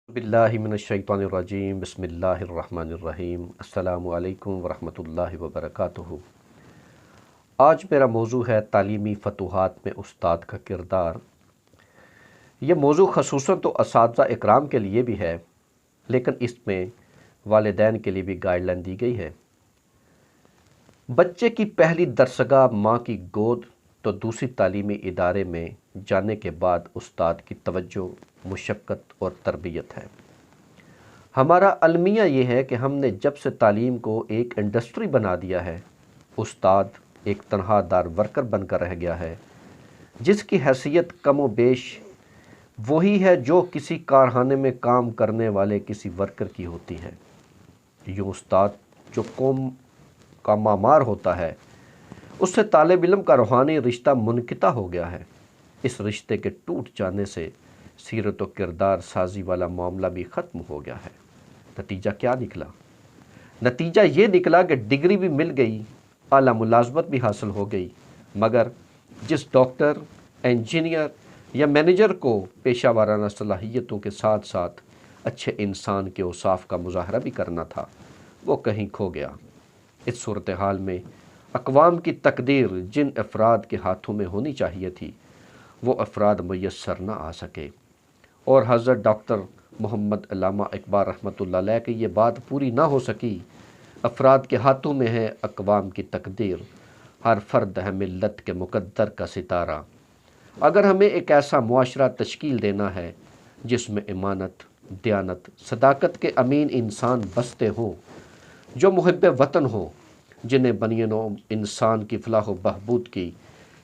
باللہ من الشیطان الرجیم بسم اللہ الرحمن الرحیم السلام علیکم ورحمۃ اللہ وبرکاتہ۔ آج میرا موضوع ہے تعلیمی فتوحات میں استاد کا کردار۔ یہ موضوع خصوصاً تو اساتذہ اکرام کے لیے بھی ہے، لیکن اس میں والدین کے لیے بھی گائیڈ لائن دی گئی ہے۔ بچے کی پہلی درسگاہ ماں کی گود تو دوسری تعلیمی ادارے میں جانے کے بعد استاد کی توجہ، مشقت اور تربیت ہے۔ ہمارا المیہ یہ ہے کہ ہم نے جب سے تعلیم کو ایک انڈسٹری بنا دیا ہے، استاد ایک تنہا دار ورکر بن کر رہ گیا ہے، جس کی حیثیت کم و بیش وہی ہے جو کسی کارخانے میں کام کرنے والے کسی ورکر کی ہوتی ہے۔ یوں استاد جو قوم کا معمار ہوتا ہے، اس سے طالب علم کا روحانی رشتہ منقطع ہو گیا ہے۔ اس رشتے کے ٹوٹ جانے سے سیرت و کردار سازی والا معاملہ بھی ختم ہو گیا ہے۔ نتیجہ کیا نکلا؟ نتیجہ یہ نکلا کہ ڈگری بھی مل گئی، اعلیٰ ملازمت بھی حاصل ہو گئی، مگر جس ڈاکٹر، انجینئر یا مینیجر کو پیشہ ورانہ صلاحیتوں کے ساتھ ساتھ اچھے انسان کے اوصاف کا مظاہرہ بھی کرنا تھا، وہ کہیں کھو گیا۔ اس صورتحال میں اقوام کی تقدیر جن افراد کے ہاتھوں میں ہونی چاہیے تھی، وہ افراد میسر نہ آ سکے، اور حضرت ڈاکٹر محمد علامہ اقبال رحمۃ اللہ علیہ کی یہ بات پوری نہ ہو سکی۔ افراد کے ہاتھوں میں ہے اقوام کی تقدیر، ہر فرد ہے ملت کے مقدر کا ستارہ۔ اگر ہمیں ایک ایسا معاشرہ تشکیل دینا ہے جس میں امانت، دیانت، صداقت کے امین انسان بستے ہوں، جو محب وطن ہوں، جنہیں بنی نوع انسان کی فلاح و بہبود کی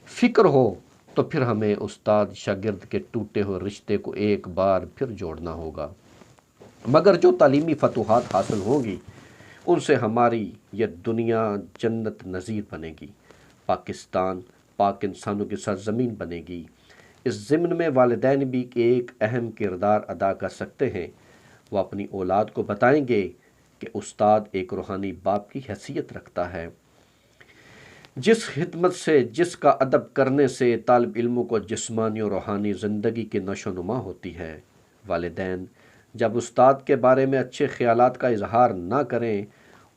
فکر ہو، تو پھر ہمیں استاد شاگرد کے ٹوٹے ہوئے رشتے کو ایک بار پھر جوڑنا ہوگا۔ مگر جو تعلیمی فتوحات حاصل ہوں گی، ان سے ہماری یہ دنیا جنت نظیر بنے گی، پاکستان پاک انسانوں کی سرزمین بنے گی۔ اس ضمن میں والدین بھی ایک اہم کردار ادا کر سکتے ہیں۔ وہ اپنی اولاد کو بتائیں گے کہ استاد ایک روحانی باپ کی حیثیت رکھتا ہے، جس خدمت سے، جس کا ادب کرنے سے طالب علموں کو جسمانی اور روحانی زندگی کی نشو و نما ہوتی ہے۔ والدین جب استاد کے بارے میں اچھے خیالات کا اظہار نہ کریں،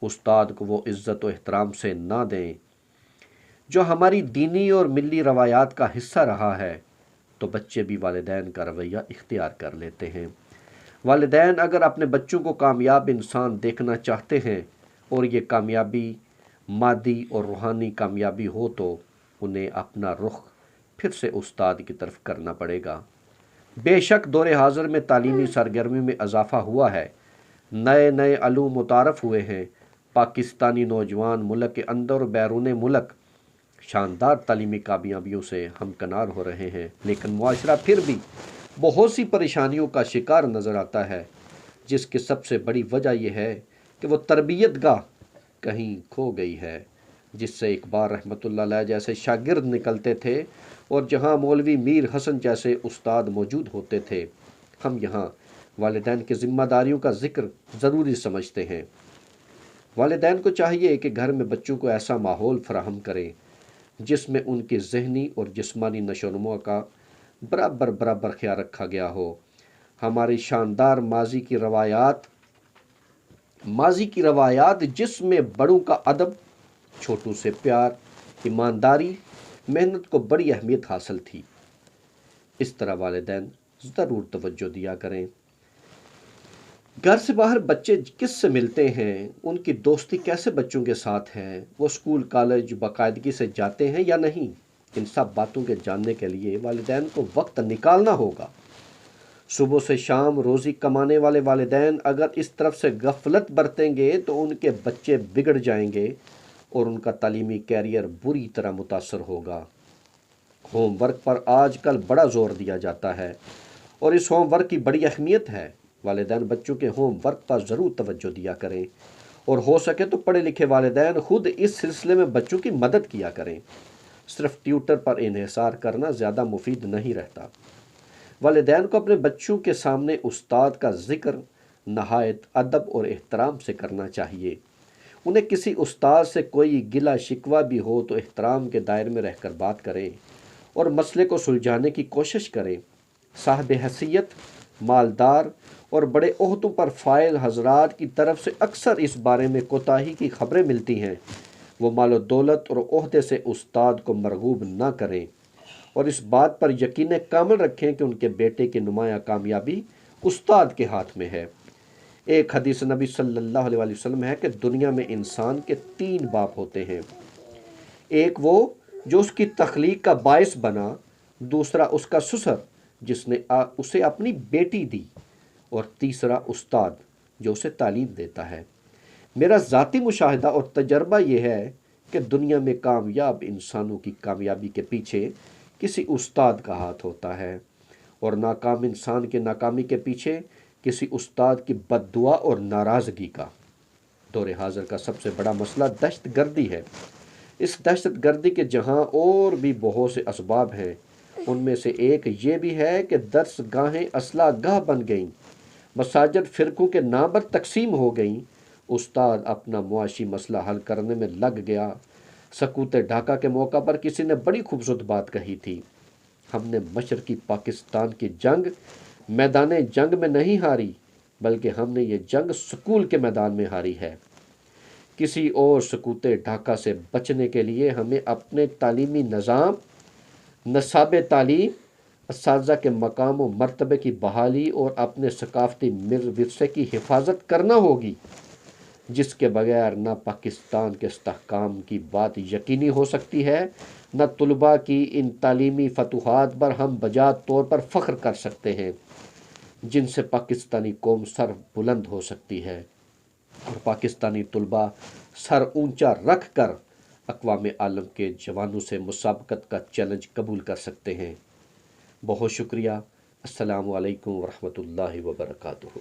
استاد کو وہ عزت و احترام سے نہ دیں جو ہماری دینی اور ملی روایات کا حصہ رہا ہے، تو بچے بھی والدین کا رویہ اختیار کر لیتے ہیں۔ والدین اگر اپنے بچوں کو کامیاب انسان دیکھنا چاہتے ہیں، اور یہ کامیابی مادی اور روحانی کامیابی ہو، تو انہیں اپنا رخ پھر سے استاد کی طرف کرنا پڑے گا۔ بے شک دور حاضر میں تعلیمی سرگرمی میں اضافہ ہوا ہے، نئے نئے علوم متعارف ہوئے ہیں۔ پاکستانی نوجوان ملک کے اندر اور بیرون ملک شاندار تعلیمی کامیابیوں سے ہمکنار ہو رہے ہیں، لیکن معاشرہ پھر بھی بہت سی پریشانیوں کا شکار نظر آتا ہے، جس کی سب سے بڑی وجہ یہ ہے کہ وہ تربیت گاہ کہیں کھو گئی ہے، جس سے اقبال رحمۃ اللہ علیہ جیسے شاگرد نکلتے تھے، اور جہاں مولوی میر حسن جیسے استاد موجود ہوتے تھے۔ ہم یہاں والدین کی ذمہ داریوں کا ذکر ضروری سمجھتے ہیں۔ والدین کو چاہیے کہ گھر میں بچوں کو ایسا ماحول فراہم کریں جس میں ان کی ذہنی اور جسمانی نشو و نما کا برابر خیال رکھا گیا ہو۔ ہماری شاندار ماضی کی روایات جس میں بڑوں کا ادب، چھوٹوں سے پیار، ایمانداری، محنت کو بڑی اہمیت حاصل تھی، اس طرح والدین ضرور توجہ دیا کریں۔ گھر سے باہر بچے کس سے ملتے ہیں، ان کی دوستی کیسے بچوں کے ساتھ ہے، وہ اسکول کالج باقاعدگی سے جاتے ہیں یا نہیں، ان سب باتوں کے جاننے کے لیے والدین کو وقت نکالنا ہوگا۔ صبح سے شام روزی کمانے والے والدین اگر اس طرف سے غفلت برتیں گے تو ان کے بچے بگڑ جائیں گے، اور ان کا تعلیمی کیریئر بری طرح متاثر ہوگا۔ ہوم ورک پر آج کل بڑا زور دیا جاتا ہے، اور اس ہوم ورک کی بڑی اہمیت ہے۔ والدین بچوں کے ہوم ورک پر ضرور توجہ دیا کریں، اور ہو سکے تو پڑھے لکھے والدین خود اس سلسلے میں بچوں کی مدد کیا کریں۔ صرف ٹیوٹر پر انحصار کرنا زیادہ مفید نہیں رہتا۔ والدین کو اپنے بچوں کے سامنے استاد کا ذکر نہایت ادب اور احترام سے کرنا چاہیے۔ انہیں کسی استاد سے کوئی گلہ شکوہ بھی ہو تو احترام کے دائرے میں رہ کر بات کریں، اور مسئلے کو سلجھانے کی کوشش کریں۔ صاحب حیثیت مالدار اور بڑے عہدوں پر فائز حضرات کی طرف سے اکثر اس بارے میں کوتاہی کی خبریں ملتی ہیں وہ مال و دولت اور عہدے سے استاد کو مرغوب نہ کریں اور اس بات پر یقین کامل رکھیں کہ ان کے بیٹے کی نمایاں کامیابی استاد کے ہاتھ میں ہے۔ ایک حدیث نبی صلی اللہ علیہ وسلم ہے کہ دنیا میں انسان کے 3 باپ ہوتے ہیں، ایک وہ جو اس کی تخلیق کا باعث بنا، دوسرا اس کا سسر جس نے اسے اپنی بیٹی دی، اور تیسرا استاد جو اسے تعلیم دیتا ہے۔ میرا ذاتی مشاہدہ اور تجربہ یہ ہے کہ دنیا میں کامیاب انسانوں کی کامیابی کے پیچھے کسی استاد کا ہاتھ ہوتا ہے، اور ناکام انسان کے ناکامی کے پیچھے کسی استاد کی بد دعا اور ناراضگی کا۔ دور حاضر کا سب سے بڑا مسئلہ دہشت گردی ہے۔ اس دہشت گردی کے جہاں اور بھی بہت سے اسباب ہیں، ان میں سے ایک یہ بھی ہے کہ درس گاہیں اسلحہ گاہ بن گئیں، مساجد فرقوں کے نام پر تقسیم ہو گئیں، استاد اپنا معاشی مسئلہ حل کرنے میں لگ گیا۔ سکوت ڈھاکہ کے موقع پر کسی نے بڑی خوبصورت بات کہی تھی، ہم نے مشرقی پاکستان کی جنگ میدان جنگ میں نہیں ہاری، بلکہ ہم نے یہ جنگ سکول کے میدان میں ہاری ہے۔ کسی اور سکوت ڈھاکہ سے بچنے کے لیے ہمیں اپنے تعلیمی نظام، نصاب تعلیم، اساتذہ کے مقام و مرتبے کی بحالی اور اپنے ثقافتی ورثے کی حفاظت کرنا ہوگی، جس کے بغیر نہ پاکستان کے استحکام کی بات یقینی ہو سکتی ہے، نہ طلباء کی ان تعلیمی فتوحات پر ہم بجات طور پر فخر کر سکتے ہیں جن سے پاکستانی قوم سر بلند ہو سکتی ہے، اور پاکستانی طلباء سر اونچا رکھ کر اقوام عالم کے جوانوں سے مسابقت کا چیلنج قبول کر سکتے ہیں۔ بہت شکریہ۔ السلام علیکم ورحمۃ اللہ وبرکاتہ۔